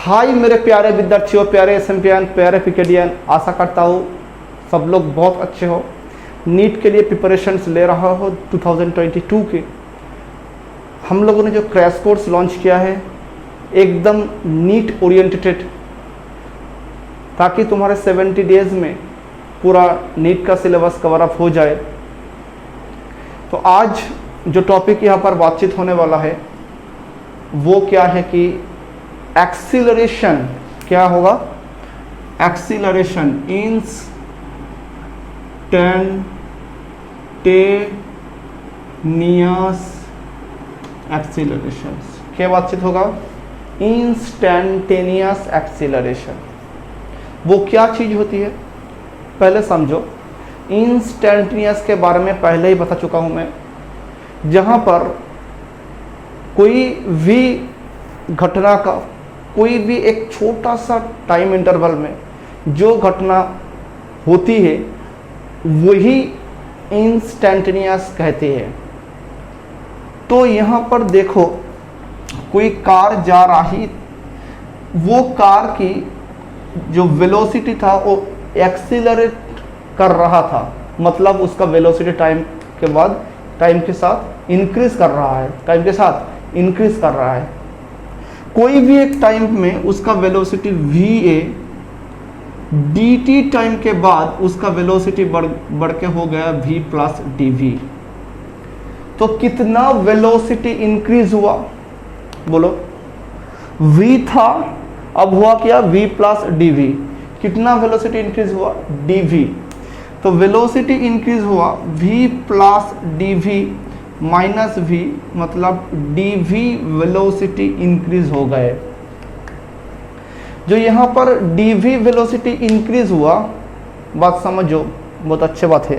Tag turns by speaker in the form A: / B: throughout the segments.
A: हाय मेरे प्यारे विद्यार्थियों, प्यारे एसएमपीएन, प्यारे पीकेडीएन, आशा करता हूँ सब लोग बहुत अच्छे हो। नीट के लिए प्रिपरेशंस ले रहा हो 2022 के। हम लोगों ने जो क्रैश कोर्स लॉन्च किया है एकदम नीट ओरिएंटेड, ताकि तुम्हारे 70 डेज में पूरा नीट का सिलेबस कवर अप हो जाए। तो आज जो टॉपिक यहाँ पर बातचीत होने वाला है वो क्या है कि एक्सीलरेशन क्या होगा। एक्सीलरेशन इंस्टैंटेनियस एक्सीलरेशन क्या बातचीत होगा। इंस्टैंटेनियस एक्सीलरेशन वो क्या चीज़ होती है पहले समझो। इंस्टैंटेनियस के बारे में पहले ही बता चुका हूँ मैं। जहाँ पर कोई भी घटना का कोई भी एक छोटा सा टाइम इंटरवल में जो घटना होती है वही इंस्टैंटेनियस कहते हैं। तो यहाँ पर देखो कोई कार जा रही, वो कार की जो वेलोसिटी था वो एक्सीलरेट कर रहा था, मतलब उसका वेलोसिटी टाइम के बाद टाइम के साथ इंक्रीज कर रहा है, टाइम के साथ इंक्रीज कर रहा है। कोई भी एक टाइम में उसका वेलोसिटी va dt टाइम के बाद उसका वेलोसिटी बढ़ के हो गया v प्लस dv। तो कितना वेलोसिटी इंक्रीज हुआ बोलो। v था, अब हुआ क्या v प्लस dv। कितना वेलोसिटी इंक्रीज हुआ dv। तो वेलोसिटी इंक्रीज हुआ v plus dv minus v, मतलब dv वेलोसिटी इंक्रीज हो गए। जो यहाँ पर dv वेलोसिटी इंक्रीज हुआ, बात समझो, बहुत अच्छी बात है।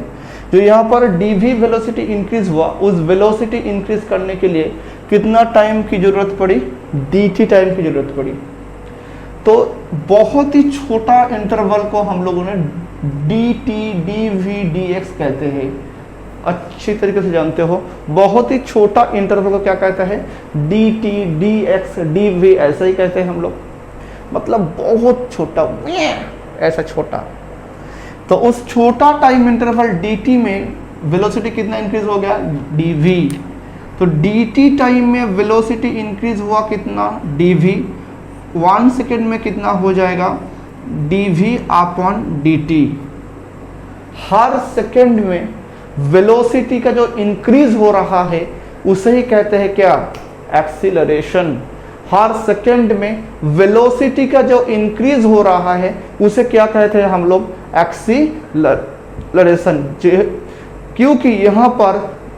A: जो यहाँ पर dv वेलोसिटी इंक्रीज हुआ, उस वेलोसिटी इंक्रीज करने के लिए कितना टाइम की जरूरत पड़ी, dt टाइम की जरूरत पड़ी। तो बहुत ही छोटा इंटरवल को हम लोगों ने dt dv dx कहते हैं। अच्छी तरीके से जानते हो, बहुत ही छोटा इंटरवल को क्या कहता है, dt dx dv, ऐसा ही कहते हैं हम लोग, मतलब बहुत छोटा, ऐसा छोटा। तो उस छोटा टाइम इंटरवल dt में वेलोसिटी कितना इंक्रीज हो गया dv। तो dt टाइम में वेलोसिटी इंक्रीज हुआ कितना dv। 1 सेकेंड में कितना हो जाएगा dv अपॉन dt। हर सेकेंड में वेलोसिटी का जो इंक्रीज हो रहा है उसे ही कहते हैं क्या, एक्सीलरेशन। हर सेकेंड में वेलोसिटी का जो इंक्रीज हो रहा है उसे क्या कहते हैं हम लोग, एक्सीलरेशन। क्योंकि यहाँ पर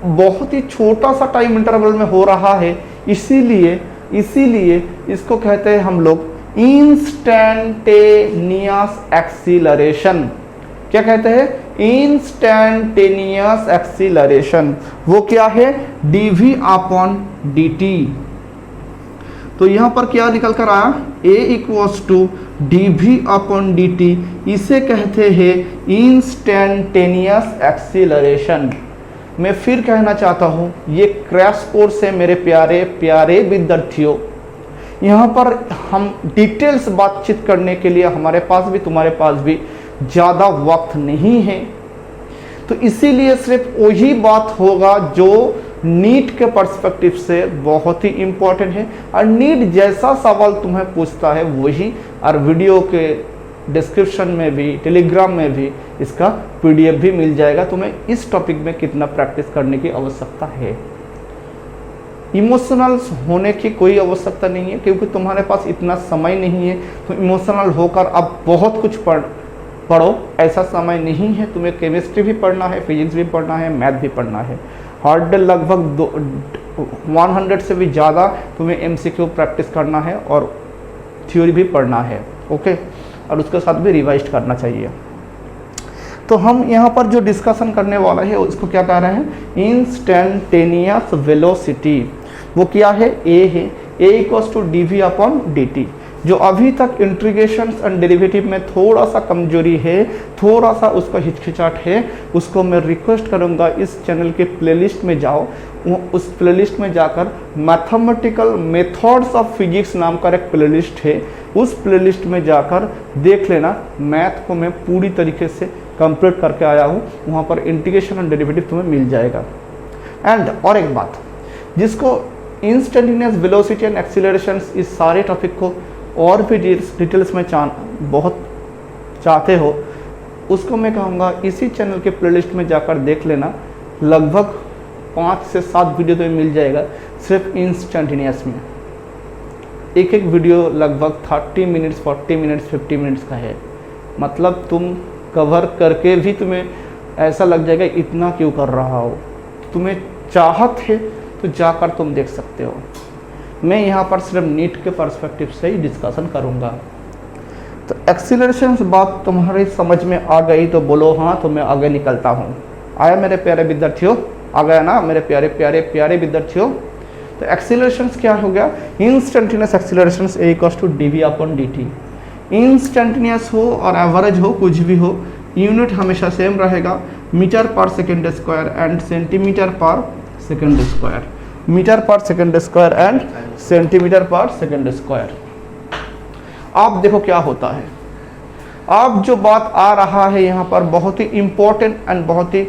A: बहुत ही छोटा सा टाइम इंटरवल में हो रहा है, इसीलिए इसको कहते हैं हम लोग इंस्टैंटेनियस एक्सीलरेशन। क्या कहते हैं, इंस्टैंटेनियस एक्सीलरेशन। वो क्या है, dv अपॉन dt। तो यहाँ पर क्या निकल कर आया, a equals to dv upon dt। इसे कहते हैं इंस्टैंटेनियस एक्सीलरेशन। मैं फिर कहना चाहता हूँ, ये क्रैश कोर्स है मेरे प्यारे प्यारे विद्यार्थियों। यहाँ पर हम डिटेल्स बातचीत करने के लिए हमारे पास भी तुम्हारे पास भी ज़्यादा वक्त नहीं है। तो इसीलिए सिर्फ वही बात होगा जो नीट के पर्सपेक्टिव से बहुत ही इम्पोर्टेंट है, और नीट जैसा सवाल तुम्हें पूछता है वही, और वीडियो के डिस्क्रिप्शन में भी, टेलीग्राम में भी इसका PDF भी मिल जाएगा। तुम्हें इस टॉपिक में कितना प्रैक्टिस करने की आवश्यकता है। इमोशनल होने की कोई आवश्यकता नहीं है, क्योंकि तुम्हारे पास इतना समय नहीं है तो इमोशनल होकर अब बहुत कुछ पढ़ो, ऐसा समय नहीं है। तुम्हें केमिस्ट्री भी पढ़ना है, फिजिक्स भी पढ़ना है, मैथ भी पढ़ना है। हर डे लगभग 100 से भी ज़्यादा तुम्हें MCQ प्रैक्टिस करना है और थ्योरी भी पढ़ना है, ओके, और उसके साथ भी रिवाइज करना चाहिए। तो हम यहाँ पर जो डिस्कशन करने वाला है उसको क्या कह रहे हैं, इंस्टैंटेनियस वेलोसिटी। वो क्या है, a है, a equals to dv upon dt। जो अभी तक इंटीग्रेशंस एंड डेरिवेटिव में थोड़ा सा कमजोरी है, थोड़ा सा उसका हिचकिचाहट है, उसको मैं रिक्वेस्ट करूंगा इस चैनल के प्लेलिस्ट में जाओ, उस प्लेलिस्ट में जाकर मैथमेटिकल मेथड्स ऑफ फिजिक्स नाम का एक प्लेलिस्ट है, उस प्लेलिस्ट में जाकर देख लेना। मैथ को मैं पूरी तरीके से कंप्लीट करके आया हूँ, वहाँ पर इंटीग्रेशन एंड डेरिवेटिव तुम्हें मिल जाएगा। एंड और एक बात, जिसको इंस्टेंटेनियस वेलोसिटी एंड एक्सीलरेशंस इस सारे टॉपिक को और भी डिटेल्स में बहुत चाहते हो, उसको मैं कहूँगा इसी चैनल के प्लेलिस्ट में जाकर देख लेना। लगभग 5 से 7 वीडियो तो मिल जाएगा सिर्फ इंस्टेंटेनियस में। एक एक वीडियो लगभग 30 मिनट्स, 40 मिनट्स, 50 मिनट्स का है। मतलब तुम कवर करके भी तुम्हें ऐसा लग जाएगा इतना क्यों कर रहा हो। तुम्हें चाहत है तो जाकर तुम देख सकते हो। मैं यहाँ पर सिर्फ नीट के पर्सपेक्टिव से ही डिस्कशन करूँगा। तो एक्सीलरेशन बात तुम्हारी समझ में आ गई तो बोलो हाँ, तो मैं आगे निकलता हूँ। आया मेरे प्यारे विद्यार्थियों, आ गया ना मेरे प्यारे प्यारे प्यारे विद्यार्थियों। तो एक्सीलरेशंस क्या हो गया, instantaneous accelerations a equals to dv upon dt। Instantaneous हो और एवरेज हो, कुछ भी हो, यूनिट हमेशा सेम रहेगा, metre per second square and centimetre पर second square, metre per second square and centimetre पर सेकेंड स्क्वायर। आप देखो क्या होता है, अब जो बात आ रहा है यहाँ पर बहुत ही इम्पोर्टेंट एंड बहुत ही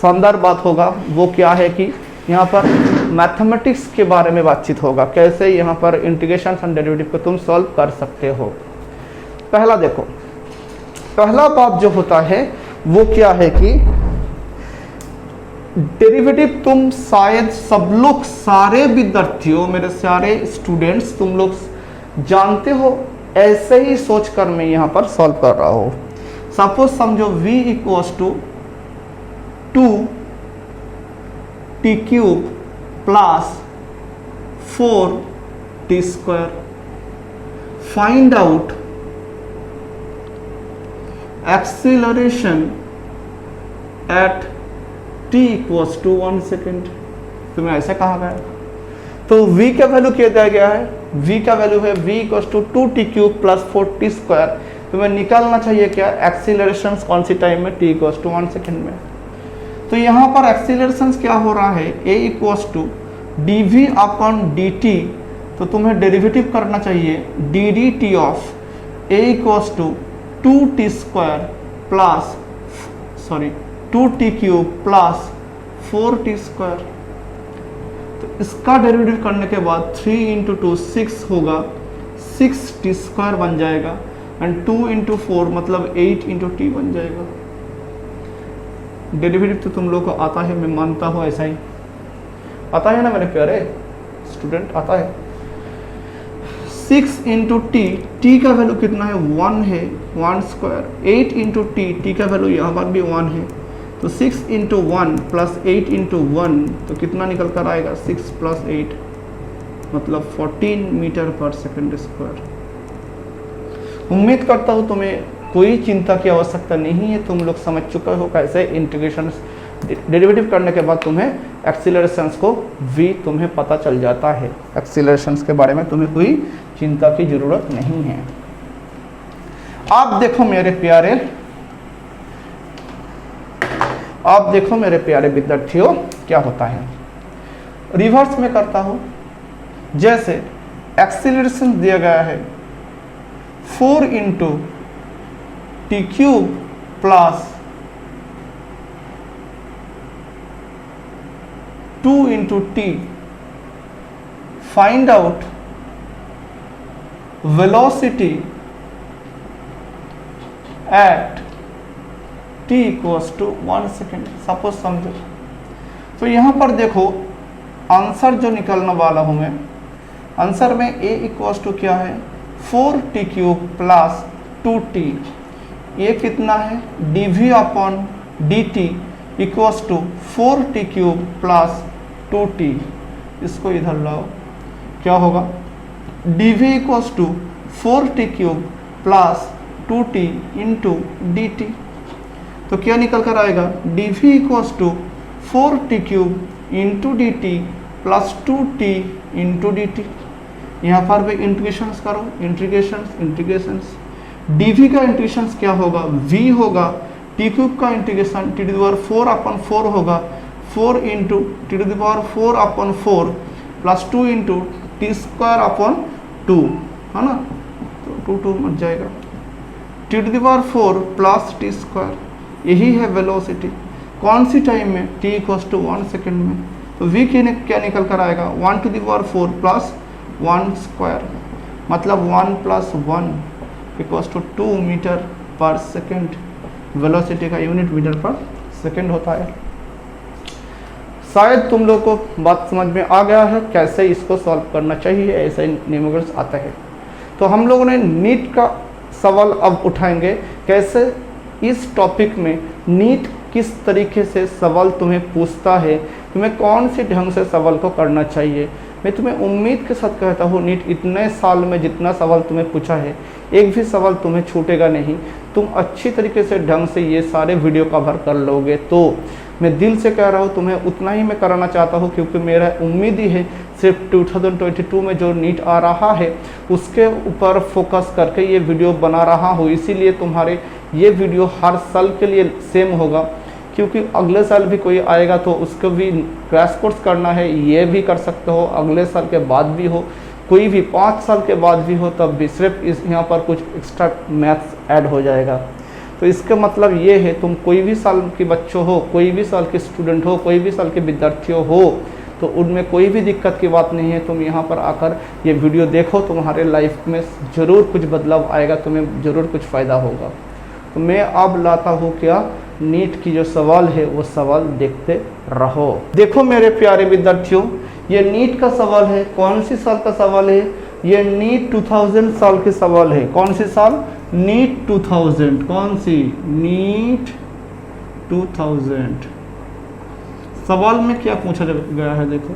A: शानदार बात होगा। वो क्या है कि यहाँ पर मैथमेटिक्स के बारे में बातचीत होगा, कैसे यहाँ पर इंटीग्रेशन एंड डेरिवेटिव को तुम सॉल्व कर सकते हो। पहला देखो, पहला बात जो होता है वो क्या है कि डेरिवेटिव तुम शायद सब लोग, सारे विद्यार्थियों, मेरे सारे स्टूडेंट्स, तुम लोग जानते हो। ऐसे ही सोचकर मैं यहाँ पर सॉल्व कर रहा हूँ। सपोज समझो v equals to 2t cube plus 4t square. Find out acceleration at t equals to 1 second. तुम्हें ऐसा कहा गया, तो v का वैल्यू क्या दिया गया है, v का वैल्यू है v equals to 2t cube plus 4t square. तुम्हें निकालना चाहिए क्या, एक्सीलरेशन कौन सी टाइम में, t इक्वल्स टू 1 सेकेंड में। तो यहाँ पर एक्सीलरेशन क्या हो रहा है, a equals to dv upon dt। तो तुम्हें डेरिवेटिव करना चाहिए ddt of a equals to 2t square plus 2t cube plus 4t square. तो इसका डेरिवेटिव करने के बाद 3 इंटू 2 6 होगा, 6t स्क्वायर बन जाएगा एंड 2 इंटू 4 मतलब 8 इंटू टी बन जाएगा। डेरिवेटिव तो तुम लोग को आता है, मैं मानता हूँ ऐसा ही आता है ना मेरे प्यारे स्टूडेंट, आता है। 6 इंटू टी का वैल्यू कितना है, 1 है, 1 स्क्वायर। 8 इंटू टी का वैल्यू यहाँ पर भी 1 है, तो 6 इंटू 1 प्लस 8 इंटू 1 तो कितना निकल कर आएगा, 6 प्लस 8 मतलब 14 मीटर पर सेकेंड स्क्वायर। उम्मीद करता हूँ तुम्हें कोई चिंता की आवश्यकता नहीं है, तुम लोग समझ चुके हो कैसे इंटीग्रेशन डेरिवेटिव करने के बाद तुम्हें एक्सीलरेशंस को v तुम्हें पता चल जाता है। एक्सीलरेशंस के बारे में तुम्हें कोई चिंता की जरूरत नहीं है। आप देखो मेरे प्यारे, आप देखो मेरे प्यारे विद्यार्थियों क्या होता है। रिवर्स में करता हूं, जैसे एक्सीलरेशन दिया गया है 4 into t cube plus 2 into t. Find out velocity at t equals to 1 second. Suppose समझो, तो यहाँ पर देखो आंसर जो निकलने वाला हूँ मैं, आंसर में a इक्वल्स टू क्या है, 4t क्यूब प्लस 2t। ये कितना है, dv upon dt equals to 4t cube plus 2t। इसको इधर लाओ, क्या होगा, dv equals to 4t cube plus 2t into dt। तो क्या निकल कर आएगा, dv equals to 4t cube into dt plus 2t into dt। यहाँ पर भी इंटीग्रेशंस करो, इंटीग्रेशंस dv का इंटीग्रेशंस क्या होगा, v होगा, t क्यूब का integration t to the power 4 upon 4 होगा, 4 into t to the power 4 upon 4 plus 2 into t square upon 2, है ना, तो 2 मत जाएगा, t to the power 4 plus t square, यही है वेलोसिटी। कौन सी टाइम में, t इक्वल्स टू 1 सेकेंड में। तो v क्या निकल कर आएगा, 1 to the power 4 plus 1 square, मतलब 1 plus 1 equals to 2 metre per second. Velocity का यूनिट मीटर पर सेकेंड होता है। शायद तुम लोग को बात समझ में आ गया है कैसे इसको सॉल्व करना चाहिए, ऐसे न्यूमेरिकल्स आता है। तो हम लोगों ने नीट का सवाल अब उठाएंगे, कैसे इस टॉपिक में नीट किस तरीके से सवाल तुम्हें पूछता है, तुम्हें कौन से ढंग से सवाल को करना चाहिए। मैं तुम्हें उम्मीद के साथ कहता हूँ, नीट इतने साल में जितना सवाल तुम्हें पूछा है, एक भी सवाल तुम्हें छूटेगा नहीं। तुम अच्छी तरीके से ढंग से ये सारे वीडियो कवर कर लोगे। तो मैं दिल से कह रहा हूँ, तुम्हें उतना ही मैं कराना चाहता हूँ, क्योंकि मेरा उम्मीद ही है सिर्फ 2022 में जो नीट आ रहा है उसके ऊपर फोकस करके ये वीडियो बना रहा हूँ। इसीलिए तुम्हारे ये वीडियो हर साल के लिए सेम होगा, क्योंकि अगले साल भी कोई आएगा तो उसको भी क्रैश कोर्स करना है, ये भी कर सकते हो, अगले साल के बाद भी हो, कोई भी 5 साल के बाद भी हो, तब भी सिर्फ इस यहाँ पर कुछ एक्स्ट्रा मैथ्स ऐड हो जाएगा। तो इसका मतलब ये है, तुम कोई भी साल के बच्चों हो, कोई भी साल के स्टूडेंट हो, कोई भी साल के विद्यार्थियों हो, तो उनमें कोई भी दिक्कत की बात नहीं है। तुम यहाँ पर आकर ये वीडियो देखो, तुम्हारे लाइफ में ज़रूर कुछ बदलाव आएगा, तुम्हें ज़रूर कुछ फ़ायदा होगा। तो मैं अब लाता हूँ क्या, नीट की जो सवाल है वो सवाल देखते रहो। देखो मेरे प्यारे विद्यार्थियों, ये नीट का सवाल है। कौन सी साल का सवाल है, ये नीट 2000 साल के सवाल है। कौन सी साल, नीट 2000। कौन सी, नीट 2000। सवाल में क्या पूछा गया है, देखो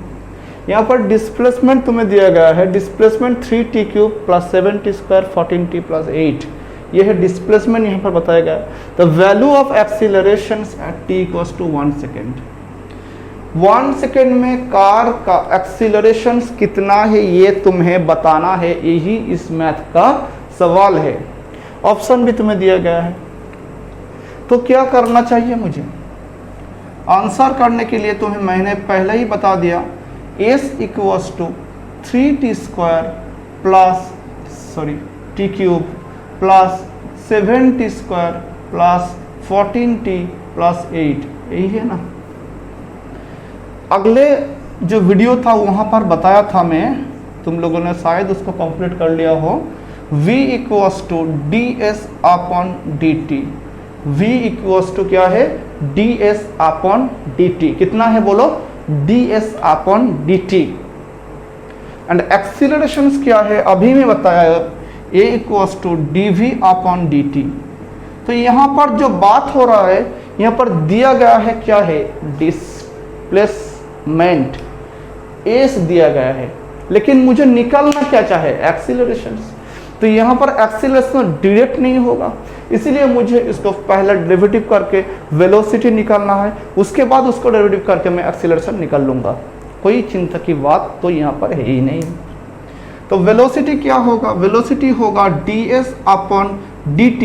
A: यहाँ पर डिस्प्लेसमेंट तुम्हें दिया गया है। Displacement 3t cube plus 7t square 14t plus 8, ये है डिस्प्लेसमेंट यहाँ पर बताया गया है। The value of acceleration at t equals to 1 second. 1 second में कार का एक्सीलरेशन कितना है ये तुम्हें बताना है, यही इस मैथ का सवाल है। ऑप्शन भी तुम्हें दिया गया है। तो क्या करना चाहिए मुझे, आंसर करने के लिए तुम्हें मैंने पहले ही बता दिया, s equals to 3t square plus t cube plus 7t square plus 14t plus 8, यही है ना। अगले जो वीडियो था वहाँ पर बताया था मैं, तुम लोगों ने शायद उसको कंप्लीट कर लिया हो। v equals to ds upon dt। v equals to क्या है, ds अपॉन dt। कितना है बोलो, ds upon dt। And acceleration क्या है, अभी मैं बताया, a equals to dv upon dt। तो यहाँ पर जो बात हो रहा है, यहाँ पर दिया गया है क्या है, डिस्प्लेसमेंट s दिया गया है, लेकिन मुझे निकालना क्या चाहे, एक्सीलरेशन। तो यहाँ पर एक्सीलरेशन डायरेक्ट नहीं होगा, इसीलिए मुझे इसको पहले डेरिवेटिव करके वेलोसिटी निकालना है, उसके बाद उसको डेरिवेटिव करके मैं एक्सीलरेशन निकाल लूँगा। कोई चिंता की बात तो यहाँ पर है ही नहीं। तो वेलोसिटी क्या होगा, वेलोसिटी होगा ds अपॉन dt।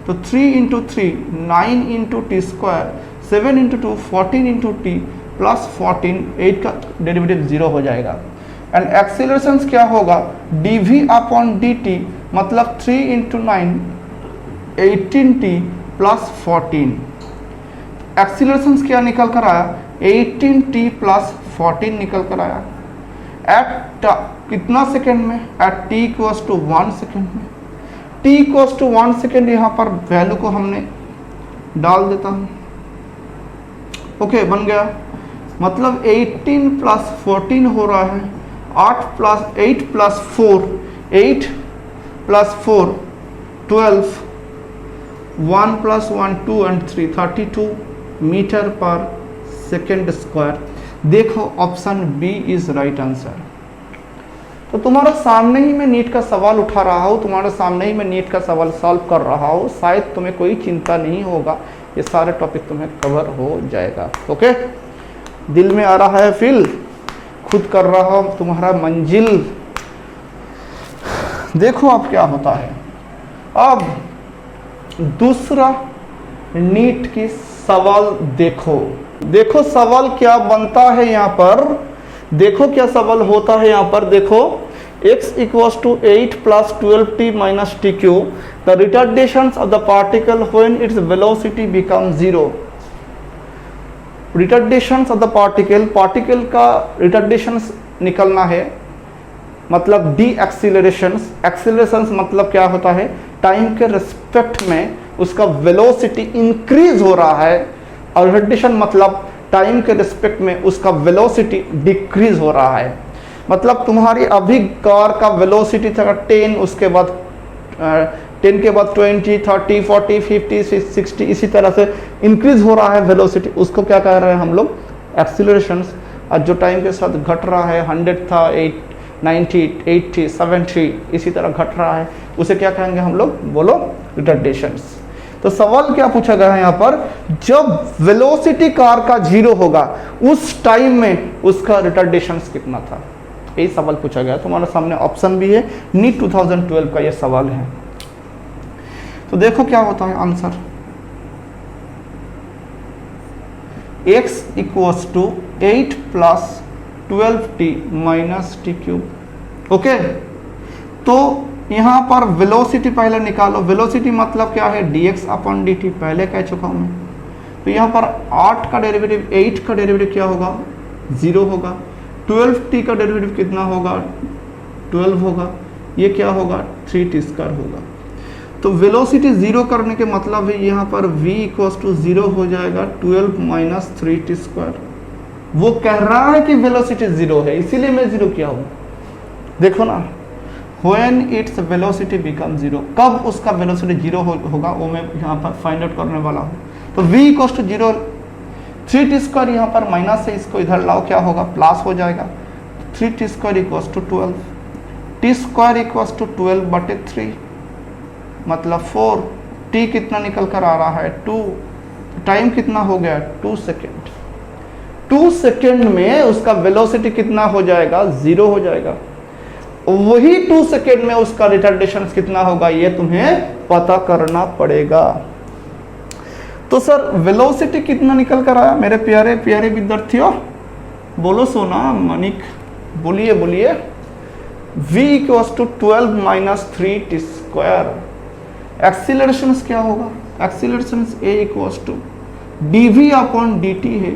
A: तो 3 into 3 9 into t square, 7 into 2 14 into T plus 14, 8 का डेरिवेटिव 0 हो जाएगा। एंड एक्सीलरेशन क्या होगा, dv अपॉन dt, मतलब 3 इंटू 9 18t प्लस 14। एक्सीलरेशन क्या निकल कर आया, 18t प्लस 14 निकल कर आया। एट कितना सेकेंड में, at t equals to 1 second में। t इक्वल्स टू 1 सेकेंड, यहाँ पर वैल्यू को हमने डाल देता हूँ। ओके, बन गया, मतलब 18 प्लस 14 हो रहा है, 8 plus 4 8 plus 4 12, 1 plus 1 2 and 3 32 metre per second square. देखो option B is right answer. तो तुम्हारे सामने ही मैं नीट का सवाल उठा रहा हूँ, तुम्हारे सामने ही मैं नीट का सवाल सॉल्व कर रहा हूँ। शायद तुम्हें कोई चिंता नहीं होगा, ये सारे टॉपिक तुम्हें कवर हो जाएगा। ओके, दिल में आ रहा है फील, खुद कर रहा हूँ, तुम्हारा मंजिल देखो अब क्या होता है। अब दूसरा नीट की सवाल देखो, देखो सवाल क्या बनता है यहाँ पर, देखो क्या सवाल होता है यहाँ पर। देखो x equals to 8 plus 12t minus tq, the retardations of the particle when its velocity becomes 0। Retardations of the particle, particle का रिटार्डेशंस निकलना है, मतलब डी एक्सीलरेशंस। एक्सीलरेशंस मतलब क्या होता है, टाइम के रिस्पेक्ट में उसका वेलोसिटी इंक्रीज हो रहा है, और रिटार्डेशन मतलब टाइम के रिस्पेक्ट में उसका वेलोसिटी डिक्रीज हो रहा है। मतलब तुम्हारी अभी कार का वेलोसिटी था 10, उसके बाद 10 के बाद 20, 30, 40, 50, 60, इसी तरह से इंक्रीज हो रहा है वेलोसिटी, उसको क्या कह रहे हैं हम लोग, एक्सीलरेशंस। और जो टाइम के साथ घट रहा है, 100 था 90, 80, 70, इसी तरह घट रहा है, उसे क्या कहेंगे हम लोग, बोलो, रिटार्डेशंस। तो सवाल क्या पूछा गया है यहाँ पर, जब वेलोसिटी कार का 0 होगा उस टाइम में उसका रिटार्डेशंस कितना था, यही सवाल पूछा गया। तुम्हारे सामने ऑप्शन भी है, नीट 2012 का ये सवाल है। तो देखो क्या होता है answer, x equals to 8 plus 12t minus t cube. Okay, तो यहाँ पर वेलोसिटी पहले निकालो। वेलोसिटी मतलब क्या है, dx अपॉन dt, पहले कह चुका हूँ मैं। तो यहाँ पर 8 का डेरिवेटिव, 8 का डेरिवेटिव क्या होगा, 0 होगा। 12t का डेरिवेटिव कितना होगा, 12 होगा। ये क्या होगा, 3t स्क्वायर होगा। तो वेलोसिटी 0 करने के मतलब है यहाँ पर v इक्वल्स टू 0 हो जाएगा 12 माइनस 3t स्क्वायर। वो कह रहा है कि वेलोसिटी 0 है, इसीलिए मैं 0 किया हूँ। देखो ना, when its velocity become 0, कब उसका वेलोसिटी 0 होगा वो मैं यहाँ पर फाइंड आउट करने वाला हूँ। तो v equals to 0, 3t square यहाँ पर माइनस है, इसको इधर लाओ, क्या होगा, प्लस हो जाएगा। 3t square equals to 12, t square equals to 12/3 मतलब 4। t कितना निकल कर आ रहा है, 2। टाइम कितना हो गया, 2 सेकेंड। 2 सेकेंड में उसका वेलोसिटी कितना हो जाएगा, 0 हो जाएगा। वही 2 सेकेंड में उसका रिटार्डेशन कितना होगा, ये तुम्हें पता करना पड़ेगा। तो सर वेलोसिटी कितना निकल कर आया मेरे प्यारे प्यारे विद्यार्थियों, बोलो सोना मनिक, बोलिए बोलिए। v equals to 12 minus 3t square. Acceleration क्या होगा, acceleration a equals to dv upon dt है।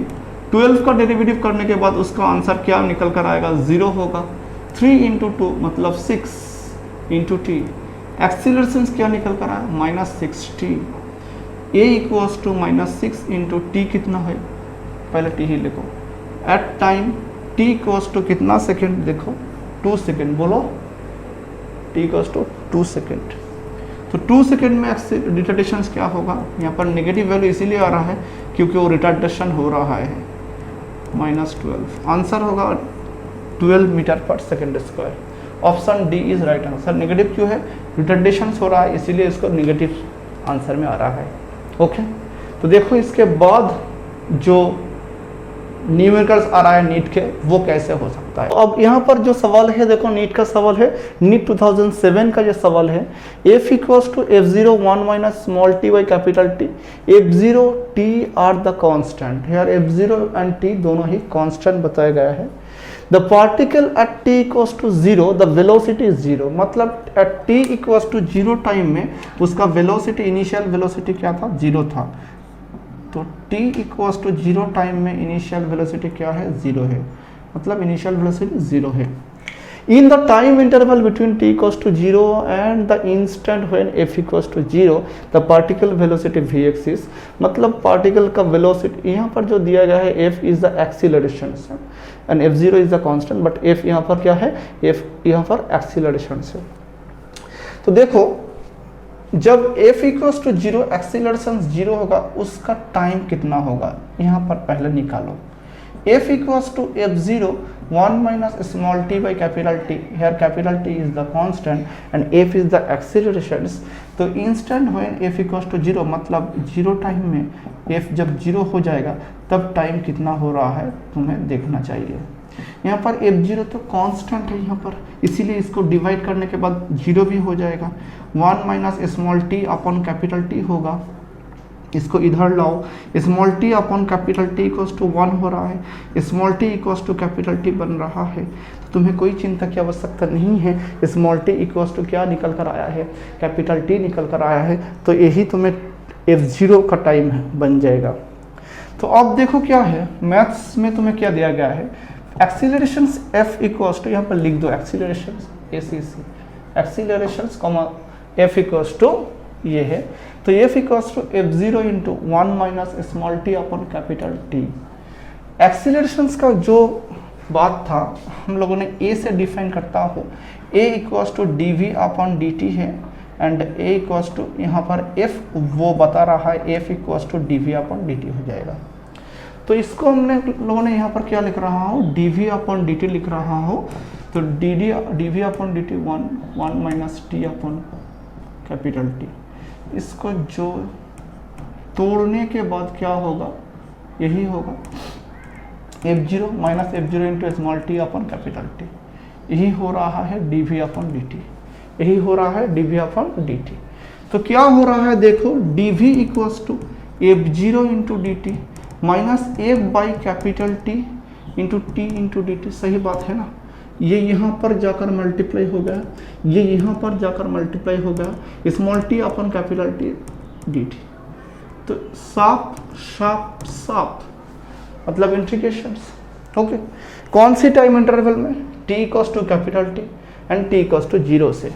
A: 12 का डेरिवेटिव करने के बाद उसका आंसर क्या निकल कर आएगा, 0 होगा। 3 इंटू 2 मतलब 6 इंटू t। एक्सीलरेशन क्या निकल कर आया, minus 6t। a equals to minus 6 into t कितना है, पहले t ही लिखो। At time t equals to कितना सेकेंड, देखो 2 सेकेंड, बोलो t इक्वल्स टू 2 सेकेंड। तो 2 सेकेंड में रिटार्डेशन क्या होगा, यहाँ पर नेगेटिव वैल्यू इसीलिए आ रहा है क्योंकि वो रिटार्डेशन हो रहा है, माइनस 12। आंसर होगा 12 metre per second square. Option D is right answer. Negative क्यों है, रिटार्डेशन हो रहा है इसीलिए इसको नेगेटिव आंसर में आ रहा है। ओके, तो देखो इसके बाद जो न्यूमेरिकल्स आ रहा है नीट के, वो कैसे हो सकता है। अब यहाँ पर जो सवाल है, देखो नीट का सवाल है, नीट 2007 का जो सवाल है, f equals to f0 1 minus small t by capital T, f0 t are the constant. Here f0 and t दोनों ही कांस्टेंट बताया गया है। The particle at t equals to 0, the velocity is 0, मतलब at t equals to 0 time में उसका velocity, initial velocity क्या था, 0 था। तो t इक्वल्स टू 0 टाइम में इनिशियल वेलोसिटी क्या है, 0 है, मतलब इनिशियल वेलोसिटी 0 है। In the time interval between t equals to 0 and the instant when f equals to 0, the particle velocity vx is, मतलब पार्टिकल का वेलोसिटी यहाँ पर जो दिया गया है, f is the acceleration and f0 is the constant, but f यहाँ पर क्या है, f यहाँ पर एक्सीलरेशन है। तो देखो जब f इक्वल्स टू 0, एक्सीलरेशन 0 होगा, उसका टाइम कितना होगा, यहाँ पर पहले निकालो। f equals to f0 1 minus small t by capital T, here capital T is the constant and f is the acceleration. तो instant when f equals to 0, मतलब 0 टाइम में f जब 0 हो जाएगा तब टाइम कितना हो रहा है तुम्हें देखना चाहिए। यहाँ पर F0 तो कांस्टेंट है यहाँ पर, इसीलिए इसको डिवाइड करने के बाद 0 भी हो जाएगा। 1 minus small T upon capital t होगा, इसको इधर लाओ, small T upon capital t equals to 1 हो रहा है, small t equals to capital t बन रहा है। तो तुम्हें कोई चिंता की आवश्यकता नहीं है। स्मॉल टी इक्वल्स टू क्या निकल कर आया है, कैपिटल टी निकल कर आया है, तो यही तुम्हें F0 का टाइम बन जाएगा। तो अब देखो क्या है, मैथ्स में तुम्हें क्या दिया गया है, एक्सीलरेशंस F इक्वल्स टू, यहाँ पर लिख दो accelerations ACC, accelerations comma F equals to ये है, तो F equals to F0 into 1 minus small T upon capital T. Accelerations का जो बात था हम लोगों ने A से डिफाइन करता हो, A equals to d upon d t है, एंड A इक्वल्स टू यहाँ पर F वो बता रहा है, F equals to d upon d t हो जाएगा। तो इसको हमने लोगों ने यहाँ पर क्या लिख रहा हो, डी अपॉन डी टी लिख रहा हो, तो D upon d T 1 minus T upon capital T. इसको जो तोड़ने के बाद क्या होगा, यही होगा F0 minus F0 into small T upon capital T, यही हो रहा है डी अपॉन डी टी, यही हो रहा है डी अपॉन डी टी। तो क्या हो रहा है देखो, d v equals to F0 into d t minus F by capital t into t into d t. सही बात है ना, ये यहाँ पर जाकर मल्टीप्लाई हो गया, ये यहाँ पर जाकर मल्टीप्लाई हो गया, small t upon capital t d t. तो साफ साफ साफ मतलब इंटीग्रेशंस। ओके, कौन सी टाइम इंटरवल में, t equals to capital t and t equals to 0 से।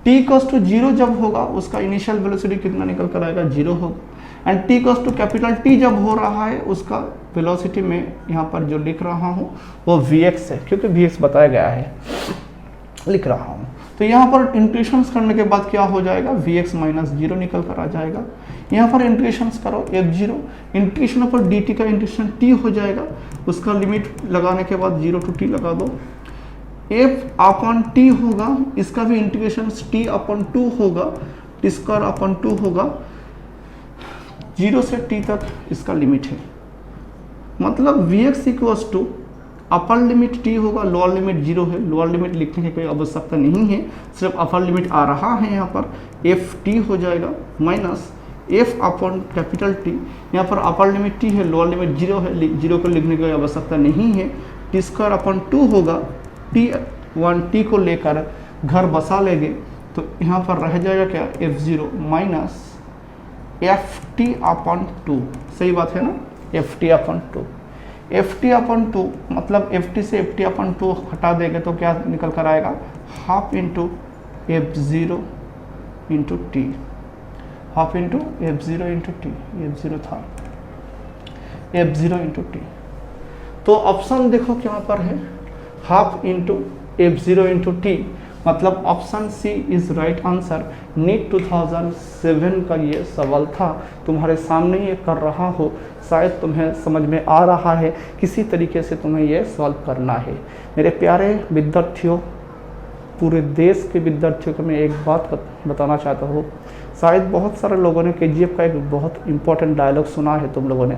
A: t इक्वल्स टू 0 जब होगा उसका इनिशियल वेलोसिटी कितना निकल कर आएगा, 0 होगा, and t equals to capital T जब हो रहा है उसका वेलोसिटी में यहाँ पर जो लिख रहा हूँ वो Vx है, क्योंकि Vx बताया गया है, लिख रहा हूँ। तो यहाँ पर इंटीग्रेशंस करने के बाद क्या हो जाएगा, Vx माइनस 0 निकल कर आ जाएगा। यहाँ पर इंटीग्रेशंस करो F0, इंटीग्रेशन पर dt का इंटीग्रेशन t हो जाएगा, उसका लिमिट लगाने के बाद 0 टू t लगा दो, f अपॉन t होगा, इसका भी इंटीग्रेशन t अपॉन 2 होगा, t स्क्वायर अपॉन 2 होगा, 0 से t तक इसका लिमिट है। मतलब Vx equals to upper limit t होगा, लोअर लिमिट 0 है, लोअर लिमिट लिखने की कोई आवश्यकता नहीं है, सिर्फ अपर लिमिट आ रहा है यहाँ पर, एफ टी हो जाएगा minus F upon capital T, यहाँ पर अपर लिमिट t है, लोअर लिमिट 0 है, 0 को लिखने की कोई आवश्यकता नहीं है, टी स्क्वायर अपॉन 2 होगा, t को लेकर घर बसा लेंगे तो यहाँ पर रह जाएगा क्या, F0 minus F T upon 2। सही बात है ना, F T upon 2, F T upon 2 मतलब एफ टी से एफ टी अपॉन 2 हटा देंगे तो क्या निकल कर आएगा, half into F0 into T, half into F0 into T, F0 था, F0 इंटू टी। तो ऑप्शन देखो क्या पर है, half into F0 into T, मतलब option C is right answer. NEET 2007 का ये सवाल था, तुम्हारे सामने ये कर रहा हो, शायद तुम्हें समझ में आ रहा है, किसी तरीके से तुम्हें ये सॉल्व करना है। मेरे प्यारे विद्यार्थियों, पूरे देश के विद्यार्थियों को मैं एक बात बताना चाहता हूँ, शायद बहुत सारे लोगों ने KGF का एक बहुत इंपॉर्टेंट डायलॉग सुना है तुम लोगों ने,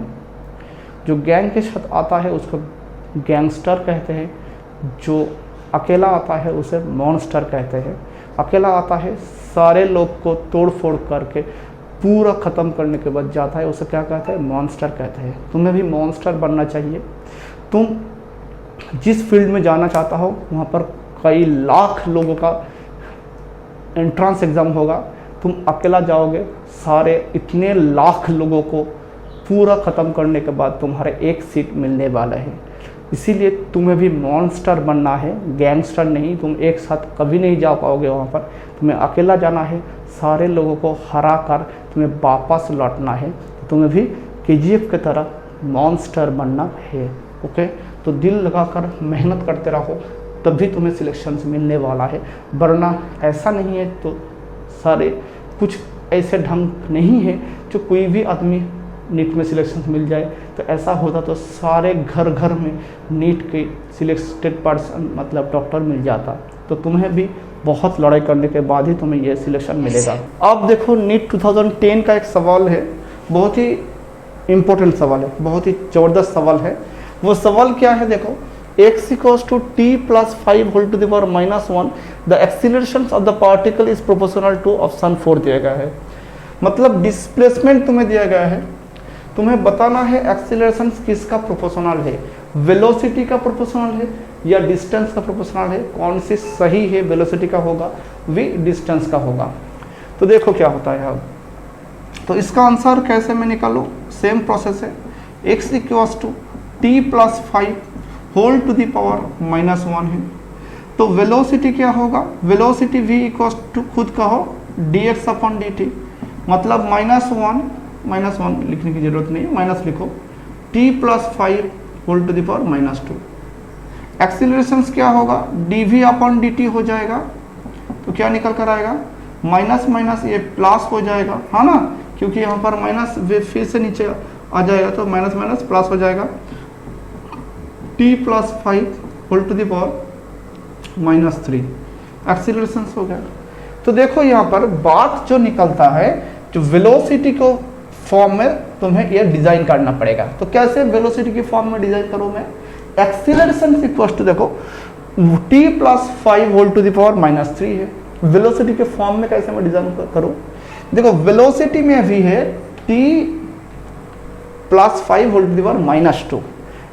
A: जो गैंग के साथ आता है उसको गैंगस्टर कहते हैं, जो अकेला आता है उसे मॉन्स्टर कहते हैं। अकेला आता है सारे लोग को तोड़ फोड़ करके पूरा ख़त्म करने के बाद जाता है, उसे क्या कहते हैं, मॉन्स्टर कहते हैं। तुम्हें भी मॉन्स्टर बनना चाहिए। तुम जिस फील्ड में जाना चाहता हो वहाँ पर कई लाख लोगों का एंट्रेंस एग्ज़ाम होगा, तुम अकेला जाओगे, सारे इतने लाख लोगों को पूरा ख़त्म करने के बाद तुम्हारे एक सीट मिलने वाला है। इसीलिए तुम्हें भी मॉन्स्टर बनना है, गैंगस्टर नहीं। तुम एक साथ कभी नहीं जा पाओगे वहाँ पर, तुम्हें अकेला जाना है, सारे लोगों को हरा कर तुम्हें वापस लौटना है। तुम्हें भी KGF की तरह मॉन्स्टर बनना है। ओके, तो दिल लगाकर मेहनत करते रहो, तभी तुम्हें सिलेक्शन मिलने वाला है, वरना ऐसा नहीं है। तो सारे कुछ ऐसे ढंग नहीं है जो कोई भी आदमी नीट में सिलेक्शन मिल जाए। तो ऐसा होता तो सारे घर घर में नीट के सिलेक्टेड पर्सन मतलब डॉक्टर मिल जाता। तो तुम्हें भी बहुत लड़ाई करने के बाद ही तुम्हें यह सिलेक्शन मिलेगा। अब देखो, नीट 2010 का एक सवाल है, बहुत ही इम्पोर्टेंट सवाल है, बहुत ही ज़बरदस्त सवाल है। वो सवाल क्या है देखो, x equals to t plus 5 whole to the power minus 1, the acceleration of the particle is proportional to option 4 दिया गया है। मतलब डिस्प्लेसमेंट तुम्हें दिया गया है, तुम्हें बताना है एक्सीलरेशन किसका प्रोपोर्शनल है, वेलोसिटी का प्रोपोर्शनल है या डिस्टेंस का प्रोपोर्शनल है, कौन सी सही है, वेलोसिटी का होगा वी डिस्टेंस का होगा। तो देखो क्या होता है अब, तो इसका आंसर कैसे मैं निकालूँ, सेम प्रोसेस है, x equals to t plus 5 whole to the power minus 1 है। तो वेलोसिटी क्या होगा, वेलोसिटी v इक्वल्स टू खुद कहो dx अपॉन dt, मतलब माइनस वन लिखने की जरूरत नहीं है, माइनस लिखो t plus 5 whole to the power minus 2। Acceleration क्या होगा, dv अपॉन dt हो जाएगा, तो क्या निकल कर आएगा, माइनस माइनस ये प्लस हो जाएगा, है ना, क्योंकि यहाँ पर माइनस फिर से नीचे आ जाएगा, तो माइनस माइनस प्लस हो जाएगा, t plus 5 whole to the power minus 3 acceleration हो गया। तो देखो यहाँ पर बात जो निकलता है, जो वेलोसिटी को फॉर्म में तुम्हें ये डिजाइन करना पड़ेगा। तो कैसे वेलोसिटी की फॉर्म में डिजाइन करूँ मैं, एक्सीलरेशन इक्वल्स टू देखो t plus 5 whole to the power minus 3 है, वेलोसिटी के फॉर्म में कैसे मैं डिजाइन करूँ, देखो वेलोसिटी में भी है t plus 5 whole to the power minus 2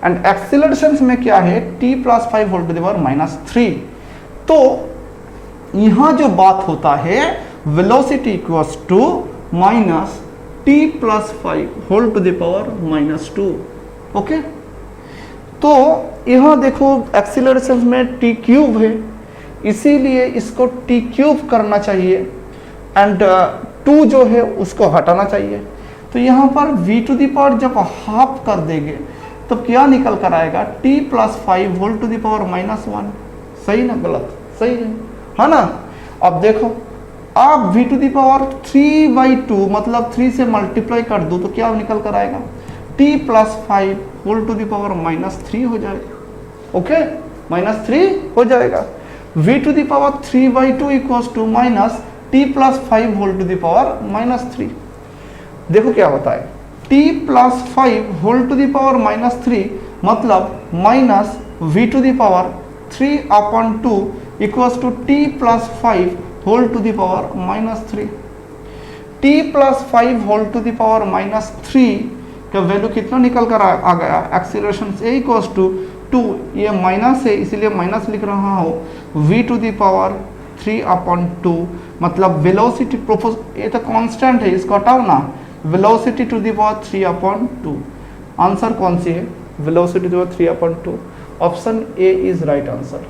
A: and acceleration में क्या है t plus 5 whole to the power minus 3। तो यहाँ जो बात होता है velocity equals to minus t plus 5 whole to the power minus 2। Okay, तो यहाँ देखो एक्सीलरेशन में t क्यूब है, इसीलिए इसको t क्यूब करना चाहिए एंड 2 जो है उसको हटाना चाहिए। तो यहाँ पर v टू द पावर जब हाफ कर देंगे तो क्या निकल कर आएगा, t plus 5 whole to the power minus 1। सही ना, गलत, सही है ना। अब देखो आप v टू दी पावर 3/2 मतलब 3 से मल्टीप्लाई कर दो तो क्या निकल कर आएगा, t plus 5 whole to the power minus 3 हो जाएगा। ओके, माइनस 3 हो जाएगा। v to the power 3/2 equals to minus t plus 5 whole to the power minus 3। देखो क्या होता है, t plus 5 whole to the power minus 3 मतलब minus v to the power 3/2 equals to t plus 5 whole to the power minus 3। t plus 5 whole to the power minus 3 का value कितना निकल कर आ गया, एक्सीलरेशन a इक्वल्स टू 2, ये minus है इसलिए minus लिख रहा हूँ, v टू दी पावर 3/2 मतलब वेलोसिटी प्रोपोज, ये तो कांस्टेंट है, इसको हटाओ ना, velocity to the power 3/2। Answer कौन सी है, velocity to the power 3/2। Option A is right answer,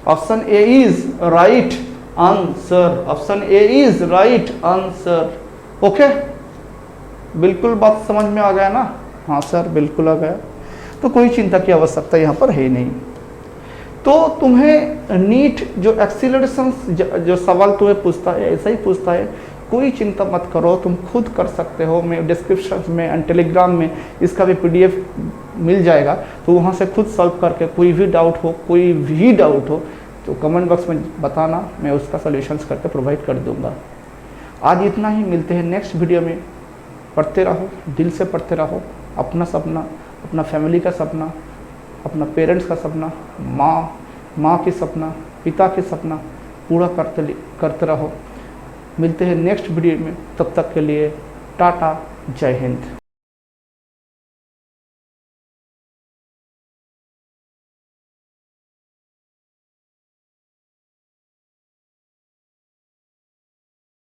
A: option A is right answer, option A is right answer. Okay, बिल्कुल बात समझ में आ गया ना, हाँ सर बिल्कुल आ गया, तो कोई चिंता की आवश्यकता यहाँ पर है नहीं। तो तुम्हें नीट जो एक्सीलरेशन जो सवाल तुम्हें पूछता है ऐसा ही पूछता है, कोई चिंता मत करो, तुम खुद कर सकते हो। मैं डिस्क्रिप्शन में एंड टेलीग्राम में इसका भी PDF मिल जाएगा, तो वहाँ से खुद सॉल्व करके कोई भी डाउट हो तो कमेंट बॉक्स में बताना, मैं उसका सॉल्यूशंस करके प्रोवाइड कर दूंगा। आज इतना ही, मिलते हैं नेक्स्ट वीडियो में। पढ़ते रहो, दिल से पढ़ते रहो, अपना सपना, अपना फैमिली का सपना, अपना पेरेंट्स का सपना, माँ की सपना, पिता के सपना पूरा करते रहो। मिलते हैं नेक्स्ट वीडियो में, तब तक के लिए टाटा, जय हिंद।